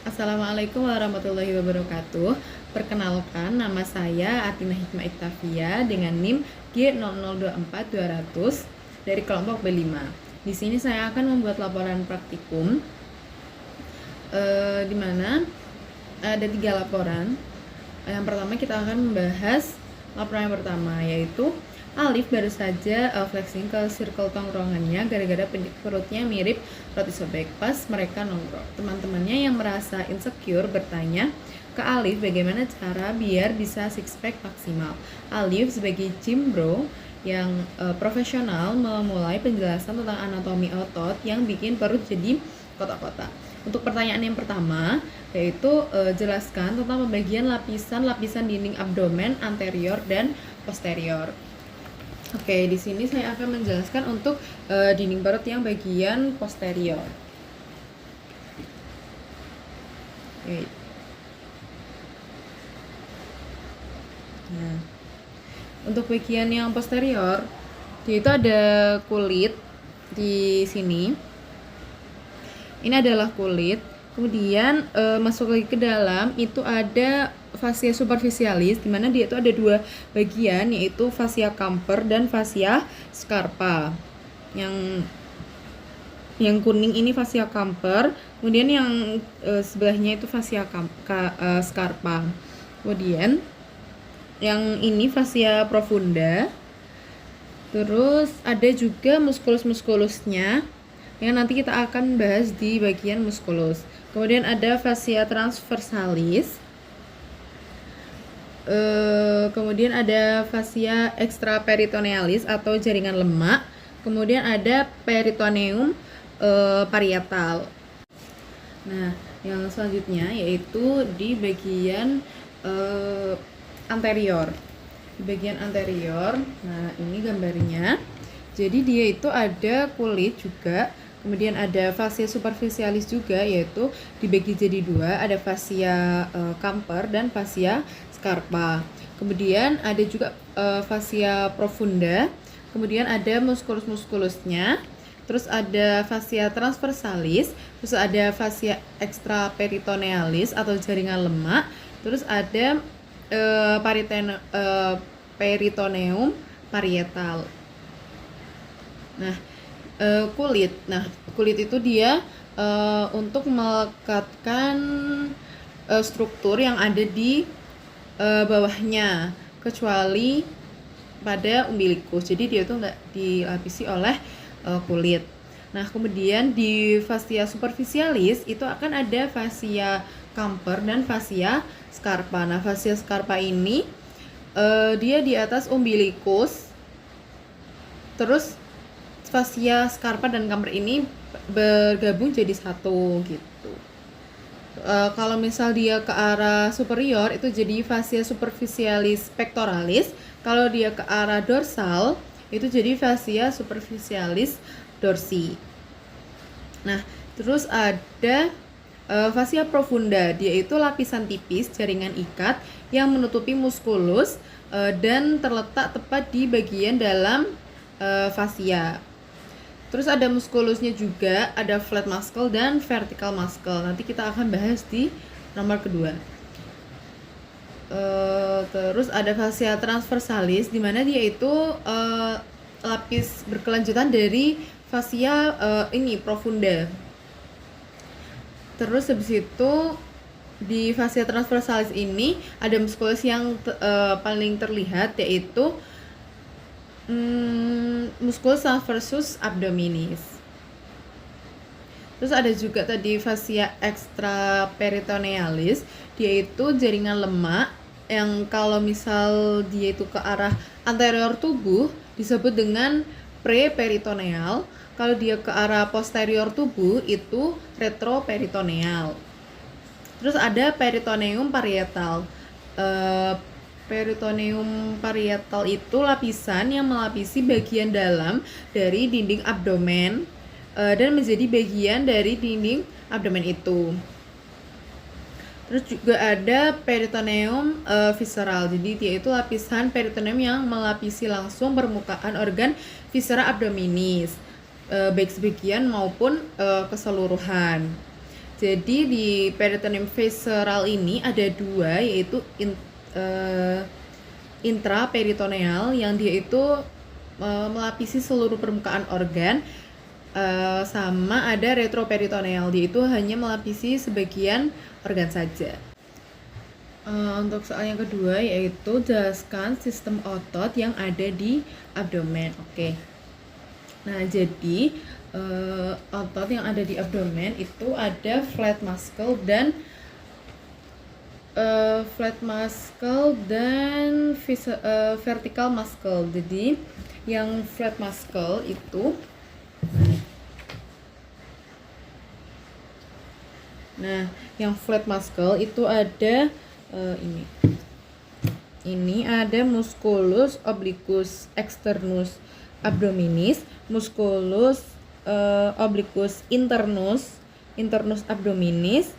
Assalamualaikum warahmatullahi wabarakatuh. Perkenalkan, nama saya Atina Hikmah Iktafia dengan NIM G0024200 dari kelompok B5. Di sini saya akan membuat laporan praktikum di mana ada 3 laporan. Yang pertama kita akan membahas laporan yang pertama, yaitu Alif baru saja flexing ke circle tongkrongannya gara-gara perutnya mirip roti sobek pas mereka nongkrong. Teman-temannya yang merasa insecure bertanya ke Alif bagaimana cara biar bisa six pack maksimal. Alif sebagai gym bro yang profesional memulai penjelasan tentang anatomi otot yang bikin perut jadi kotak-kotak. Untuk pertanyaan yang pertama, yaitu jelaskan tentang pembagian lapisan-lapisan dinding abdomen anterior dan posterior. Oke, di sini saya akan menjelaskan untuk dinding perut yang bagian posterior. Oke. Nah, untuk bagian yang posterior, dia itu ada kulit di sini. Ini adalah kulit. Kemudian masuk lagi ke dalam itu ada fascia superficialis, di mana dia itu ada 2 bagian, yaitu fascia camper dan fascia scarpa. Yang kuning ini fascia camper, kemudian yang sebelahnya itu fascia scarpa. Kemudian yang ini fascia profunda. Terus ada juga muskulus-muskulusnya yang nanti kita akan bahas di bagian muskulus. Kemudian ada fascia transversalis. Kemudian ada fascia extraperitonealis atau jaringan lemak. Kemudian ada peritoneum parietal. Nah, yang selanjutnya yaitu di bagian anterior. Di bagian anterior, nah ini gambarnya. Jadi dia itu ada kulit juga. Kemudian ada fascia superficialis juga, yaitu dibagi jadi 2, ada fascia camper dan fascia scarpa. Kemudian ada juga fascia profunda. Kemudian ada muskulus-muskulusnya. Terus ada fascia transversalis. Terus ada fascia extraperitonealis atau jaringan lemak. Terus ada peritoneum parietal. Nah, kulit. Nah, kulit itu dia untuk melekatkan struktur yang ada di bawahnya, kecuali pada umbilikus. Jadi dia itu nggak dilapisi oleh kulit. Nah, kemudian di fascia superficialis itu akan ada fascia camper dan fascia scarpa. Nah, fascia scarpa ini dia di atas umbilikus. Terus fascia scarpa dan camper ini bergabung jadi satu gitu. Kalau misal dia ke arah superior itu jadi fascia superficialis pectoralis. Kalau dia ke arah dorsal itu jadi fascia superficialis dorsi. Nah, terus ada fascia profunda. Dia itu lapisan tipis jaringan ikat yang menutupi muskulus dan terletak tepat di bagian dalam fascia. Terus ada muskulusnya juga, ada flat muscle dan vertical muscle. Nanti kita akan bahas di nomor kedua. Terus ada fascia transversalis, di mana dia itu lapis berkelanjutan dari fascia ini profunda. Terus habis itu di fascia transversalis ini ada muskulus yang paling terlihat, yaitu musculus transversus abdominis. Terus ada juga tadi fascia extraperitonealis, dia itu jaringan lemak yang kalau misal dia itu ke arah anterior tubuh disebut dengan preperitoneal. Kalau dia ke arah posterior tubuh itu retroperitoneal. Terus ada peritoneum parietal. Peritoneum parietal itu lapisan yang melapisi bagian dalam dari dinding abdomen dan menjadi bagian dari dinding abdomen itu. Terus juga ada peritoneum visceral. Jadi dia itu lapisan peritoneum yang melapisi langsung permukaan organ viscera abdominis, baik sebagian maupun keseluruhan. Jadi di peritoneum visceral ini ada dua, yaitu intraperitoneal yang dia itu melapisi seluruh permukaan organ, sama ada retroperitoneal, dia itu hanya melapisi sebagian organ saja. Untuk soal yang kedua yaitu jelaskan sistem otot yang ada di abdomen. Oke. Nah, jadi otot yang ada di abdomen itu ada flat muscle dan vertical muscle. Jadi yang flat muscle itu, ada ini ada musculus obliquus externus abdominis, musculus obliquus internus abdominis.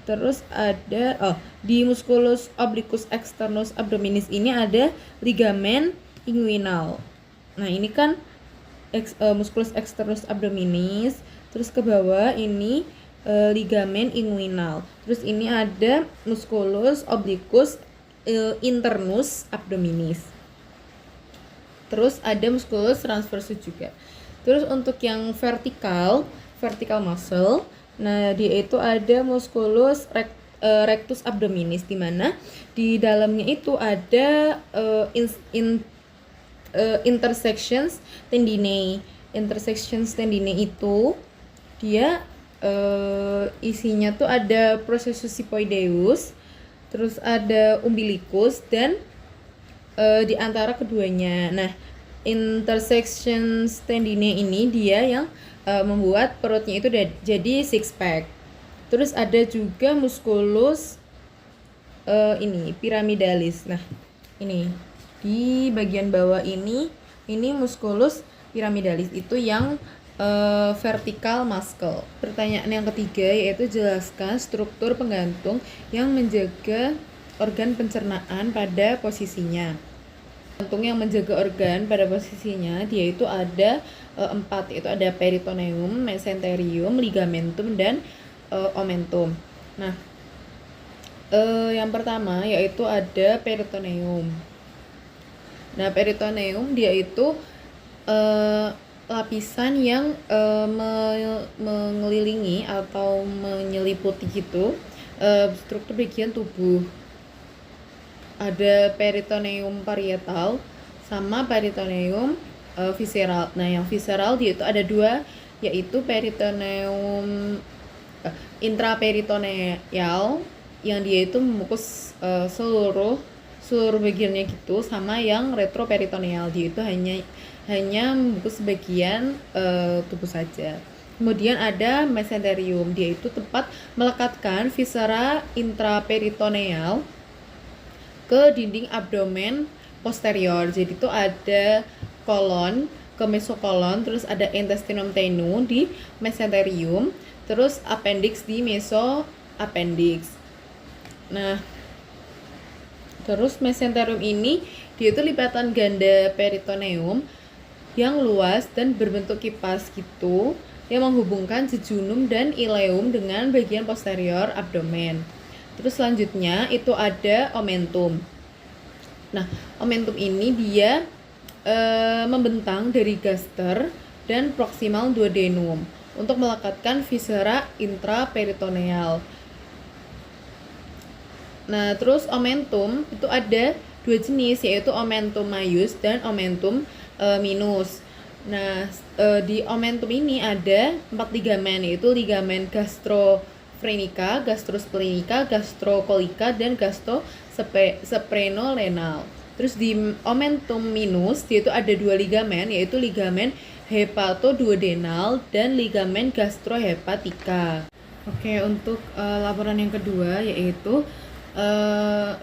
Terus ada di musculus obliquus externus abdominis ini ada ligamen inguinal. Nah, ini kan musculus externus abdominis, terus ke bawah ini ligamen inguinal. Terus ini ada musculus obliquus internus abdominis. Terus ada musculus transversus juga. Terus untuk yang vertical muscle, nah dia itu ada musculus rectus abdominis, di mana di dalamnya itu ada intersections tendinae. Intersections tendinae itu dia isinya tuh ada processus sipoideus, terus ada umbilicus dan di antara keduanya. Nah, intersections tendinae ini dia yang membuat perutnya itu jadi six pack. Terus ada juga musculus pyramidalis. Nah, ini di bagian bawah ini musculus pyramidalis itu yang vertical muscle. Pertanyaan yang ketiga yaitu jelaskan struktur penggantung yang menjaga organ pencernaan pada posisinya. Penggantung yang menjaga organ pada posisinya dia itu ada 4, yaitu ada peritoneum, mesenterium, ligamentum, dan omentum. Nah, yang pertama yaitu ada peritoneum. Nah, peritoneum dia itu lapisan yang mengelilingi atau menyeliputi gitu struktur bagian tubuh. Ada peritoneum parietal sama peritoneum visceral. Nah, yang visceral dia itu ada 2, yaitu peritoneum intraperitoneal yang dia itu membungkus seluruh bagiannya gitu, sama yang retroperitoneal dia itu hanya membungkus sebagian tubuh saja. Kemudian ada mesenterium, dia itu tempat melekatkan viscera intraperitoneal ke dinding abdomen posterior. Jadi itu ada kolon ke mesokolon, terus ada intestinum tenue di mesenterium, terus appendix di mesoappendix. Nah, terus mesenterium ini dia itu lipatan ganda peritoneum yang luas dan berbentuk kipas gitu, yang menghubungkan jejunum dan ileum dengan bagian posterior abdomen. Terus selanjutnya itu ada omentum. Nah, omentum ini dia membentang dari gaster dan proximal duodenum untuk melekatkan viscera intraperitoneal. Nah, terus omentum itu ada 2 jenis, yaitu omentum maius dan omentum minus. Nah, di omentum ini ada 4 ligamen, yaitu ligamen gastrofrenica, gastrospleninica, gastrocolica, dan gastrosprenorenal. Terus di omentum minus dia itu ada 2 ligamen, yaitu ligamen hepatoduodenal dan ligamen gastrohepatica. Oke, untuk laporan yang kedua yaitu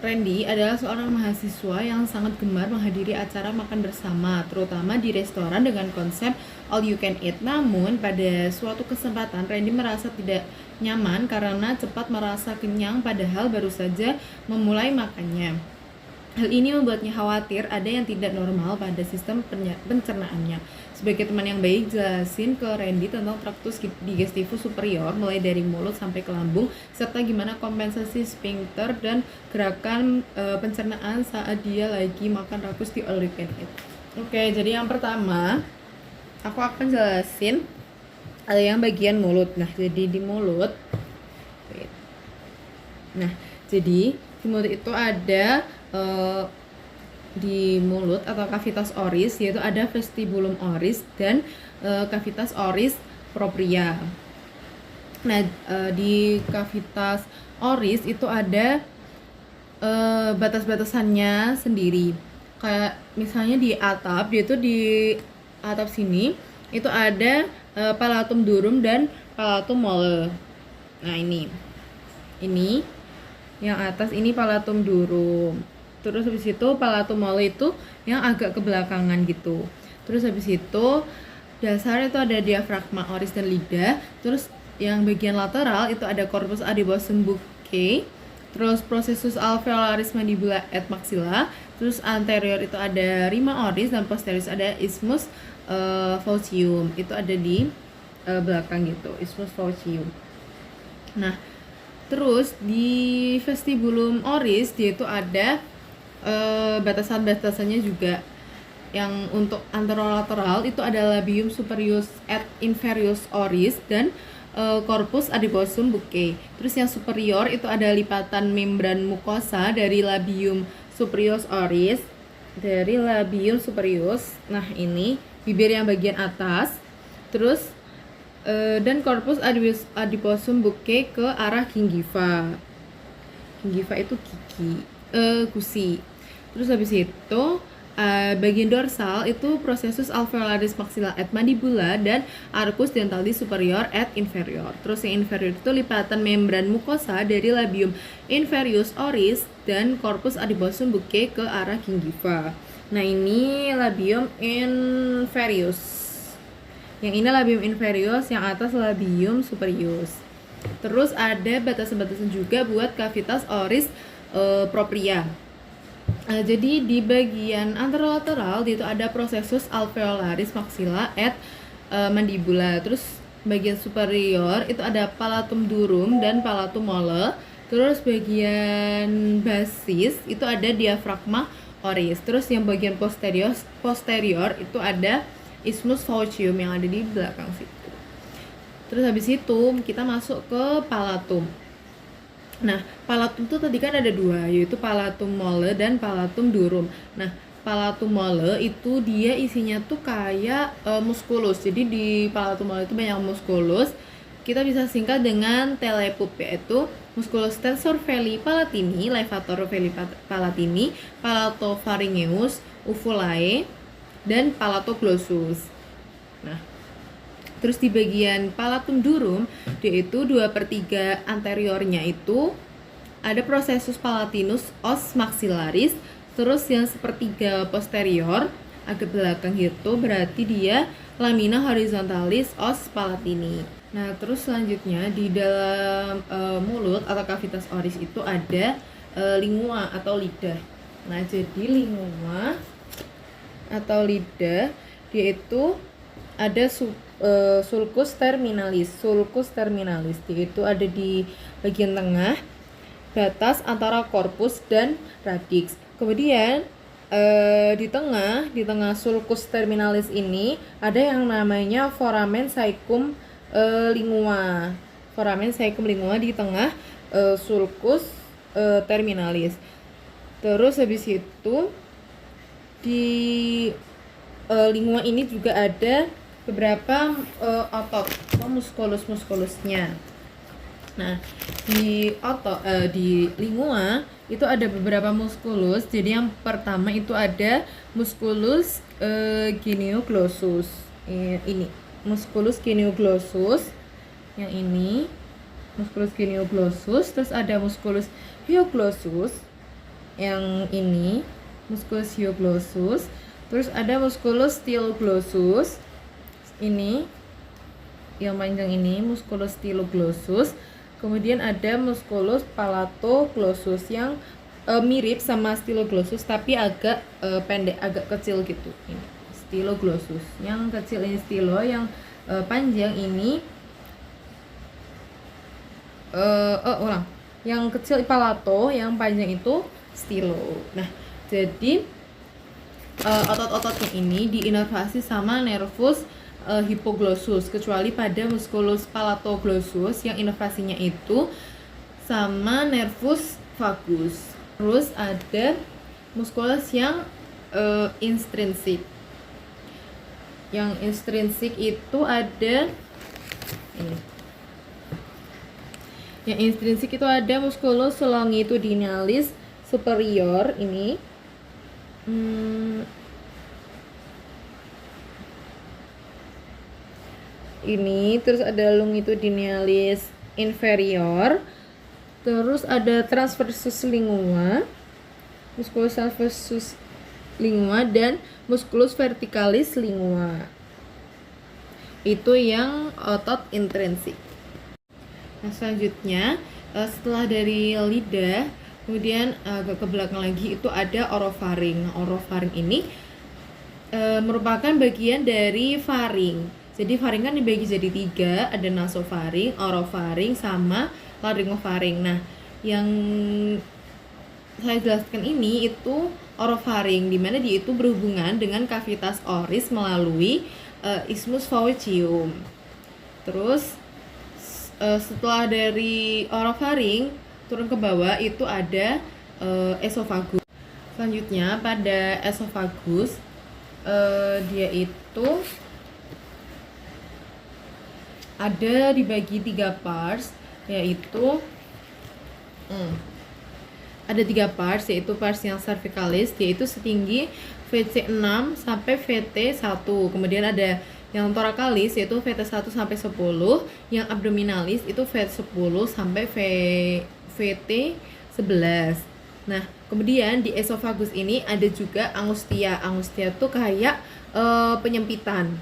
Randy adalah seorang mahasiswa yang sangat gemar menghadiri acara makan bersama, terutama di restoran dengan konsep all you can eat. Namun, pada suatu kesempatan Randy merasa tidak nyaman karena cepat merasa kenyang padahal baru saja memulai makannya. Hal ini membuatnya khawatir ada yang tidak normal pada sistem pencernaannya. Sebagai teman yang baik, jelasin ke Randy tentang traktus digestivus superior mulai dari mulut sampai ke lambung, serta gimana kompensasi sphincter dan gerakan pencernaan saat dia lagi makan rakus di all you can eat. Oke, jadi yang pertama aku akan jelasin ada yang bagian mulut. Nah, jadi di mulut, nah jadi di mulut itu ada di mulut atau cavitas oris, yaitu ada vestibulum oris dan cavitas oris propria. Nah, di cavitas oris itu ada batas-batasannya sendiri. Kayak misalnya di atap, dia itu di atap sini itu ada palatum durum dan palatum mole. Nah, ini yang atas ini palatum durum. Terus habis itu palatum mole itu yang agak ke belakangan gitu. Terus habis itu dasar itu ada diafragma oris dan lidah. Terus yang bagian lateral itu ada corpus adiposum buccae. Terus processus alveolaris mandibula et maxilla. Terus anterior itu ada rima oris dan posterior ada isthmus faucium. Itu ada di belakang gitu, isthmus faucium. Nah, terus di vestibulum oris dia itu ada batasan-batasannya juga. Yang untuk anterolateral itu ada labium superius et inferius oris dan corpus adiposum buccae. Terus yang superior itu ada lipatan membran mukosa dari labium superius oris, dari labium superius. Nah, ini bibir yang bagian atas. Terus dan corpus adiposum buccae ke arah gingiva. Gingiva itu gigi, gusi. Terus habis itu bagian dorsal itu processus alveolaris maxilla et mandibula dan arcus dentalis superior et inferior. Terus yang inferior itu lipatan membran mukosa dari labium inferius oris dan corpus adiposum buccae ke arah gingiva. Nah, ini labium inferius. Yang ini labium inferius, yang atas labium superius. Terus ada batasan-batasan juga buat cavitas oris propria. Jadi di bagian anterolateral itu ada processus alveolaris maxilla et mandibula. Terus bagian superior itu ada palatum durum dan palatum mole. Terus bagian basis itu ada diafragma oris. Terus yang bagian posterior itu ada isthmus faucium yang ada di belakang situ. Terus habis itu kita masuk ke palatum. Nah, palatum tuh tadi kan ada dua, yaitu palatum mole dan palatum durum. Nah, palatum mole itu dia isinya tuh kayak musculus. Jadi di palatum mole itu banyak musculus. Kita bisa singkat dengan telepup, yaitu musculus tensor veli palatini, levator veli palatini, palatopharyngeus, uvulae, dan palatoglossus. Nah, terus di bagian palatum durum, yaitu 2/3 anteriornya itu ada processus palatinus os maxillaris. Terus yang 1/3 posterior agak belakang itu berarti dia lamina horizontalis os palatini. Nah, terus selanjutnya di dalam mulut atau cavitas oris itu ada lingua atau lidah. Nah, jadi lingua atau lidah dia itu ada sulcus terminalis. Sulcus terminalis itu ada di bagian tengah batas antara corpus dan radix. Kemudian di tengah sulcus terminalis ini ada yang namanya foramen caecum lingua. Foramen caecum lingua di tengah sulcus terminalis. Terus habis itu di lingua ini juga ada beberapa otot atau muskulus-muskulusnya. Nah, di lingua itu ada beberapa muskulus. Jadi yang pertama itu ada musculus genioglossus. Ini musculus genioglossus. Yang ini musculus genioglossus. Terus ada musculus hyoglossus. Yang ini musculus hyoglossus. Terus ada musculus styloglossus. Ini yang panjang ini musculus styloglossus. Kemudian ada musculus palatoglossus yang mirip sama styloglossus tapi agak pendek, agak kecil gitu. Ini styloglossus. Yang kecil ini stylo, yang panjang ini ulang. Yang kecil palato, yang panjang itu stylo. Nah, jadi otot-ototnya ini diinervasi sama nervus hypoglossus, kecuali pada musculus palatoglossus yang inervasinya itu sama nervus vagus. Terus ada musculus yang intrinsik. Yang intrinsik itu ada ini. Yang intrinsik itu ada musculus longitudinalis superior ini. Ini terus ada longitudinalis inferior, terus ada transversus lingua, musculus transversus lingua, dan musculus verticalis lingua. Itu yang otot intrinsik. Nah, selanjutnya setelah dari lidah, kemudian agak ke belakang lagi itu ada orofaring. Orofaring ini merupakan bagian dari faring. Jadi faring kan dibagi jadi 3, ada nasofaring, orofaring, sama laryngofaring. Nah, yang saya jelaskan ini itu orofaring, di mana dia itu berhubungan dengan kavitas oris melalui isthmus faecium. Terus setelah dari orofaring turun ke bawah itu ada esofagus. Selanjutnya pada esofagus dia itu ada dibagi 3 parts, yaitu ada 3 parts, yaitu parts yang cervicalis, yaitu setinggi VC6 sampai VT1. Kemudian ada yang thoracalis, yaitu VT1 sampai 10. Yang abdominalis itu VT10 sampai VT11. Nah, kemudian di esofagus ini ada juga angustia. Angustia tuh kayak penyempitan.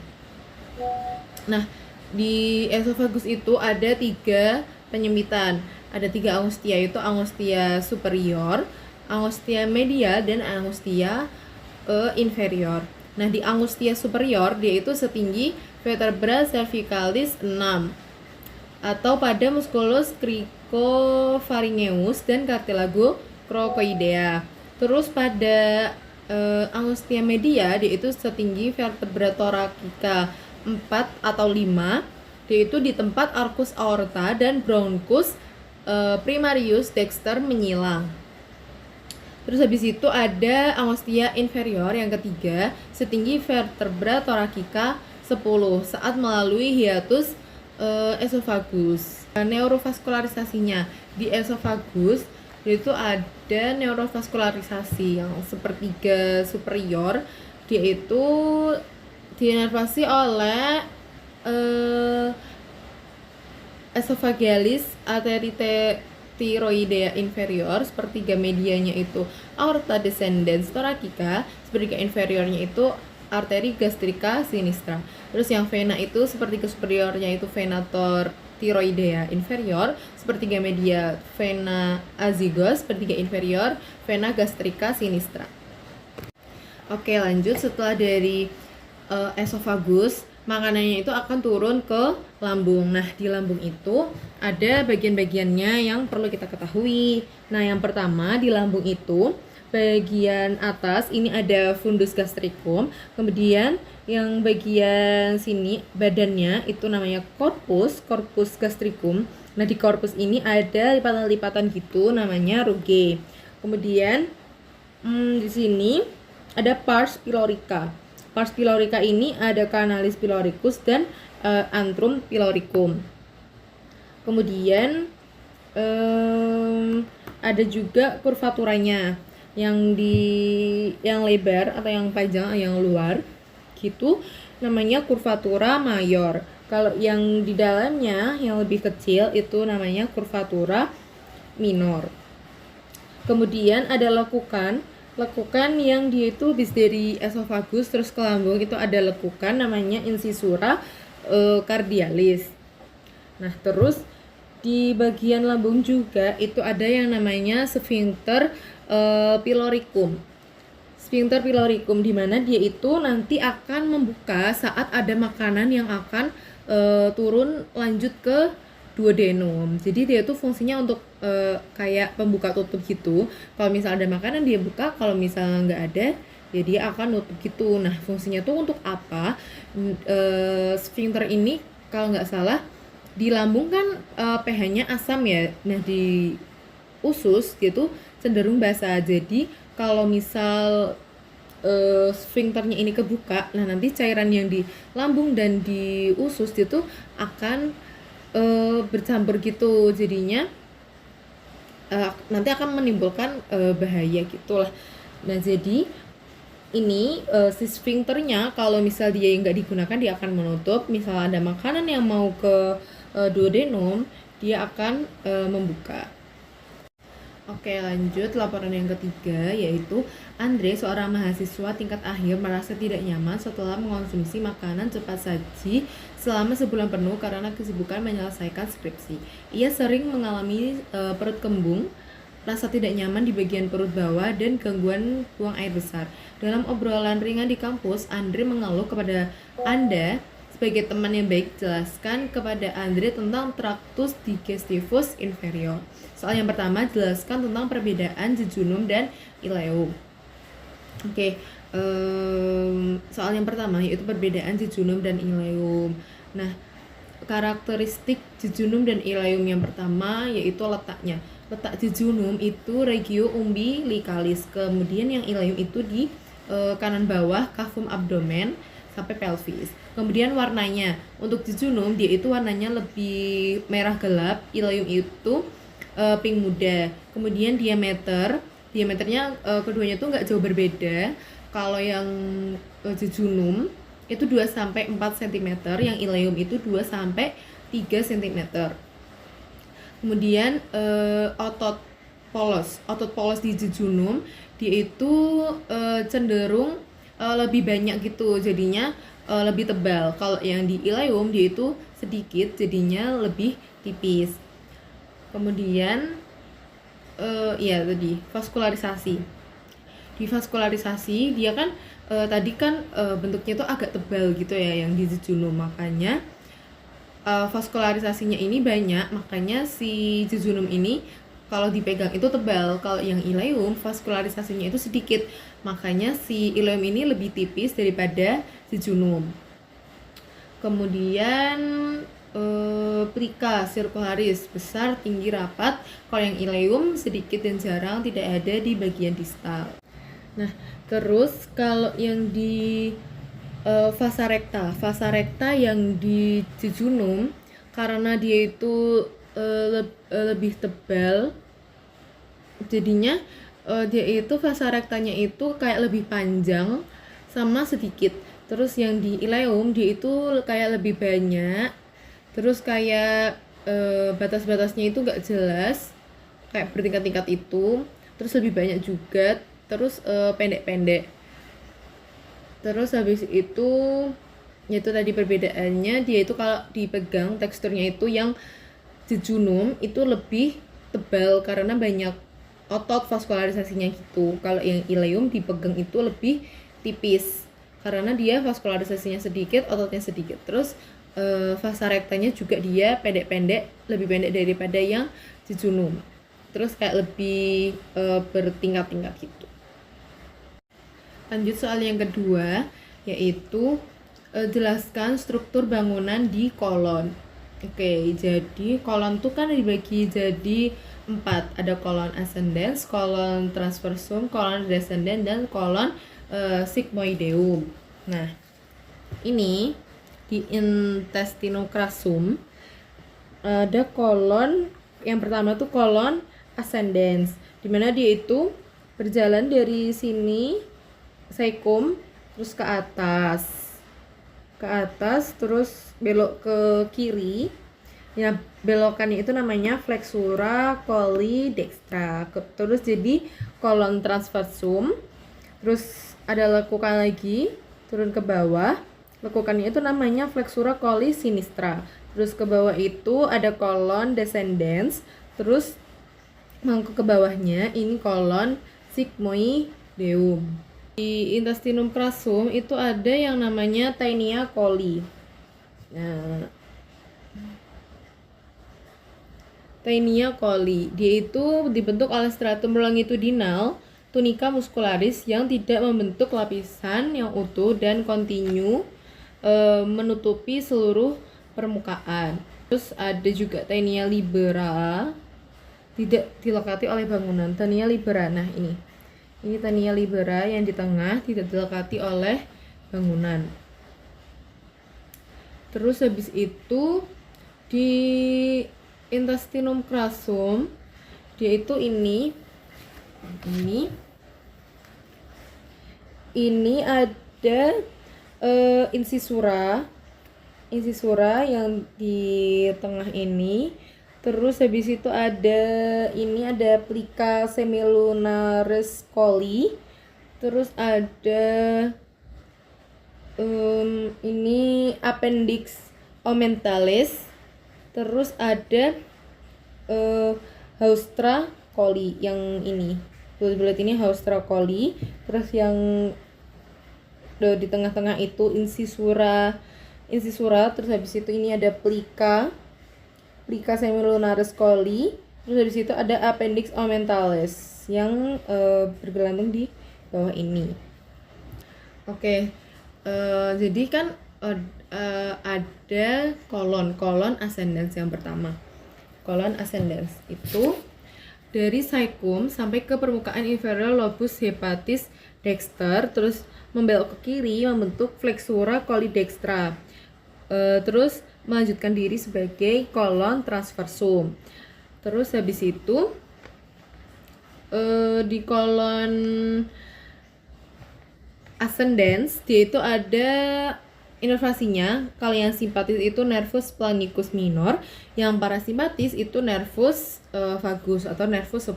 Nah, di esofagus itu ada 3 penyempitan. Ada 3 angustia, yaitu angustia superior, angustia medial, dan angustia inferior. Nah, di angustia superior dia itu setinggi vertebra cervicalis 6 atau pada musculus cricopharyngeus dan cartilago crocoidea. Terus pada angustia media dia itu setinggi vertebra thoracica 4 atau 5, yaitu di tempat arcus aorta dan bronchus primarius dexter menyilang. Terus habis itu ada angustia inferior yang ketiga, setinggi vertebra thoracica 10 saat melalui hiatus esofagus. Neurovaskularisasinya di esofagus itu ada neurovaskularisasi yang sepertiga superior, dia itu diinervasi oleh esophagealis arterithyroidea inferior, sepertiga medianya itu aorta descendens thoracica, sepertiga inferiornya itu arteri gastrica sinistra. Terus yang vena itu sepertiga superiornya itu vena thyroidea inferior, sepertiga media vena azygos, sepertiga inferior vena gastrica sinistra. Oke, lanjut. Setelah dari esofagus, makanannya itu akan turun ke lambung. Nah, di lambung itu ada bagian-bagiannya yang perlu kita ketahui. Nah, yang pertama di lambung itu bagian atas ini ada fundus gastricum, kemudian yang bagian sini badannya itu namanya corpus gastricum. Nah, di corpus ini ada lipatan-lipatan gitu namanya rugae. Kemudian di sini ada pars pylorica. Pars pylorica ini ada canalis pyloricus dan antrum pyloricum. Kemudian ada juga kurvaturanya yang lebar atau yang panjang, yang luar gitu namanya kurvatura mayor. Kalau yang di dalamnya yang lebih kecil itu namanya kurvatura minor. Kemudian ada lekukan yang dia itu bis dari esofagus terus ke lambung, itu ada lekukan namanya incisura cardialis. Nah, terus di bagian lambung juga itu ada yang namanya sphincter pyloricum. Sphincter pyloricum di mana dia itu nanti akan membuka saat ada makanan yang akan turun lanjut ke duodenum. Jadi dia itu fungsinya untuk kayak pembuka tutup gitu. Kalau misal ada makanan dia buka, kalau misalnya nggak ada ya dia akan nutup gitu. Nah fungsinya tuh untuk apa? Sphincter ini kalau nggak salah di lambung kan pH-nya asam ya. Nah di usus gitu cenderung basa. Jadi kalau misal sphincternya ini kebuka, nah nanti cairan yang di lambung dan di usus itu akan bercampur gitu, jadinya nanti akan menimbulkan bahaya gitulah. Nah jadi ini si sphincternya kalau misal dia nggak digunakan dia akan menutup. Misal ada makanan yang mau ke duodenum dia akan membuka. Oke, lanjut laporan yang ketiga, yaitu Andre, seorang mahasiswa tingkat akhir, merasa tidak nyaman setelah mengonsumsi makanan cepat saji selama sebulan penuh karena kesibukan menyelesaikan skripsi. Ia sering mengalami perut kembung, rasa tidak nyaman di bagian perut bawah, dan gangguan buang air besar. Dalam obrolan ringan di kampus, Andre mengeluh kepada Anda. Sebagai teman yang baik, jelaskan kepada Andre tentang traktus digestivus inferior. Soal yang pertama, jelaskan tentang perbedaan jejunum dan ileum. Oke, soal yang pertama yaitu perbedaan jejunum dan ileum. Nah, karakteristik jejunum dan ileum yang pertama yaitu letaknya. Letak jejunum itu regio umbilicalis, kemudian yang ileum itu di kanan bawah cavum abdomen sampai pelvis. Kemudian warnanya, untuk jejunum dia itu warnanya lebih merah gelap, ileum itu pink muda. Kemudian diameternya keduanya tuh nggak jauh berbeda. Kalau yang jejunum itu 2 sampai 4 cm, yang ileum itu 2 sampai 3 cm. Kemudian otot polos di jejunum dia itu cenderung lebih banyak gitu, jadinya lebih tebal. Kalau yang di ileum dia itu sedikit, jadinya lebih tipis. Kemudian ya tadi vaskularisasi. Di vaskularisasi dia kan tadi kan bentuknya tuh agak tebal gitu ya yang di jejunum, makanya vaskularisasinya ini banyak, makanya si jejunum ini kalau dipegang itu tebal. Kalau yang ileum vaskularisasinya itu sedikit, makanya si ileum ini lebih tipis daripada jejunum. Kemudian plica circularis, besar, tinggi, rapat. Kalau yang ileum sedikit dan jarang, tidak ada di bagian distal. Nah, terus kalau yang di vasa recta yang di jejunum karena dia itu lebih tebal, jadinya dia itu vasa rectanya itu kayak lebih panjang sama sedikit. Terus yang di ileum dia itu kayak lebih banyak, terus kayak batas-batasnya itu gak jelas, kayak bertingkat-tingkat itu, terus lebih banyak juga, terus pendek-pendek. Terus habis itu yaitu tadi perbedaannya, dia itu kalau dipegang teksturnya itu yang jejunum itu lebih tebal karena banyak otot vaskularisasinya gitu. Kalau yang ileum dipegang itu lebih tipis karena dia vaskularisasinya sedikit, ototnya sedikit. Terus vasa rectanya juga dia pendek-pendek, lebih pendek daripada yang jejunum. Terus kayak lebih bertingkat-tingkat gitu. Lanjut soal yang kedua, yaitu jelaskan struktur bangunan di kolon. Oke, jadi kolon tuh kan dibagi jadi 4. Ada kolon ascendens, kolon transversum, kolon descendens, dan kolon sigmoideum. Nah, ini di intestinocrassum ada kolon yang pertama tuh kolon ascendens, dimana dia itu berjalan dari sini cecum terus ke atas terus belok ke kiri. Ya, belokannya itu namanya flexura coli dextra. Terus jadi kolon transversum. Terus ada lekukan lagi turun ke bawah. Lekukannya itu namanya flexura coli sinistra. Terus ke bawah itu ada kolon descendens. Terus ke bawahnya ini kolon sigmoideum. Di intestinum crassum itu ada yang namanya Taenia coli. Nah, Taenia coli, dia itu dibentuk oleh stratum longitudinal tunica muscularis yang tidak membentuk lapisan yang utuh dan kontinu menutupi seluruh permukaan. Terus ada juga Taenia libera, tidak dilekati oleh bangunan. Taenia libera, nah ini Taenia libera yang di tengah tidak dilekati oleh bangunan. Terus habis itu di intestinum crassum dia itu ini ada incisura yang di tengah ini. Terus habis itu ada plica semilunaris coli. Terus ada ini appendix omentales. Terus ada Haustra coli yang ini. Bulat-bulat ini Haustra coli. Terus yang di tengah-tengah itu incisura. Terus habis itu ini ada plica semilunaris coli. Terus habis itu ada appendix omentales yang bergelantung di bawah ini. Oke. Jadi kan ada kolon ascendens yang pertama. Kolon ascendens itu dari cecum sampai ke permukaan inferior lobus hepatis dexter, terus membelok ke kiri membentuk flexura coli dextra. Terus melanjutkan diri sebagai kolon transversum. Terus habis itu di kolon ascendens dia itu ada inervasinya. Kalau yang simpatis itu nervus planicus minor, yang parasimpatis itu nervus vagus atau nervus 10.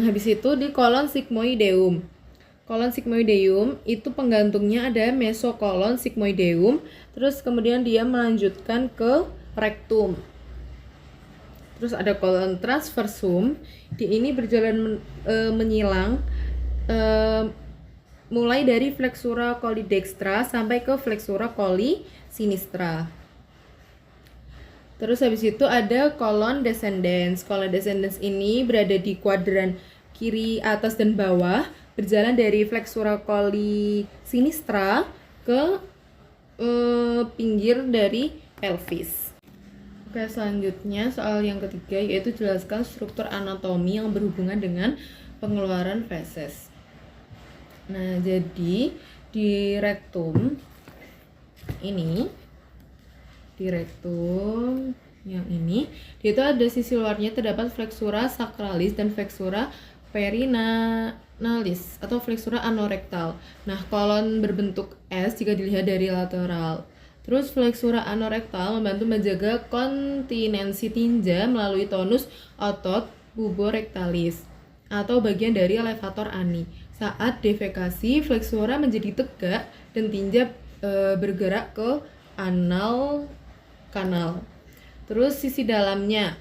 Habis itu di kolon sigmoideum. Kolon sigmoideum itu penggantungnya ada mesokolon sigmoideum, terus kemudian dia melanjutkan ke rectum. Terus ada kolon transversum, di ini berjalan menyilang mulai dari flexura coli dextra sampai ke flexura coli sinistra. Terus habis itu ada kolon descendens. Kolon descendens ini berada di kuadran kiri, atas, dan bawah, berjalan dari flexura coli sinistra ke pinggir dari pelvis. Oke, selanjutnya soal yang ketiga yaitu jelaskan struktur anatomi yang berhubungan dengan pengeluaran feses. Nah, jadi di rektum ini, yang ini, dia itu ada sisi luarnya terdapat flexura sacralis dan flexura perinalis atau flexura anorektal. Nah, kolon berbentuk S jika dilihat dari lateral. Terus flexura anorektal membantu menjaga kontinensi tinja melalui tonus otot puborectalis atau bagian dari levator ani. Saat defekasi, flexura menjadi tegak dan tinja bergerak ke anal kanal. Terus sisi dalamnya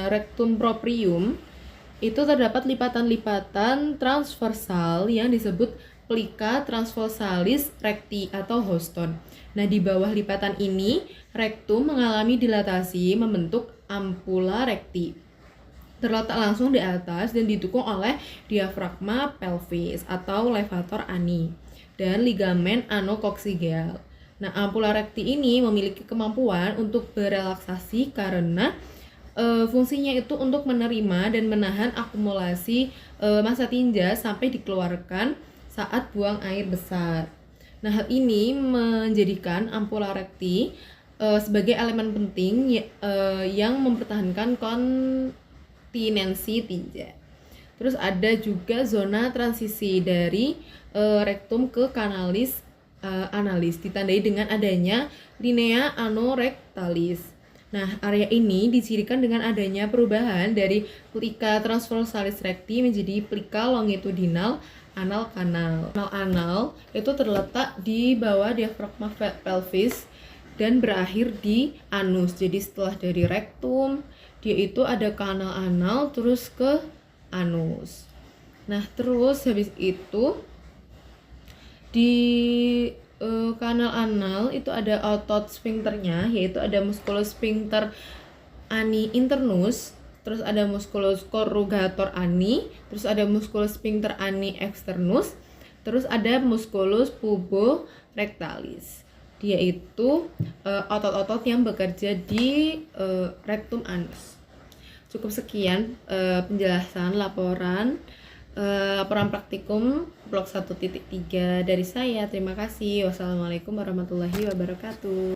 rectum proprium itu terdapat lipatan-lipatan transversal yang disebut plica transversalis recti atau Houston. Nah, di bawah lipatan ini rectum mengalami dilatasi membentuk ampula recti. Terletak langsung di atas dan didukung oleh diafragma pelvis atau levator ani dan ligamen anokoksigel. Nah, ampula recti ini memiliki kemampuan untuk berelaksasi karena fungsinya itu untuk menerima dan menahan akumulasi massa tinja sampai dikeluarkan saat buang air besar. Nah, hal ini menjadikan ampula recti sebagai elemen penting yang mempertahankan kontinensi tinja. Terus ada juga zona transisi dari rektum ke kanalis analis ditandai dengan adanya linea anorectalis. Nah, area ini dicirikan dengan adanya perubahan dari plica transversalis recti menjadi plica longitudinal anal kanal. Anal itu terletak di bawah diafragma pelvis dan berakhir di anus. Jadi setelah dari rektum, dia itu ada kanal anal terus ke anus. Nah, terus habis itu di kanal anal itu ada otot sphincternya, yaitu ada musculus sphincter ani internus, terus ada musculus corrugator ani, terus ada musculus sphincter ani externus, terus ada musculus puborectalis. Dia itu otot-otot yang bekerja di rectum anus. Cukup sekian penjelasan laporan praktikum blok 1.3 dari saya. Terima kasih. Wassalamualaikum warahmatullahi wabarakatuh.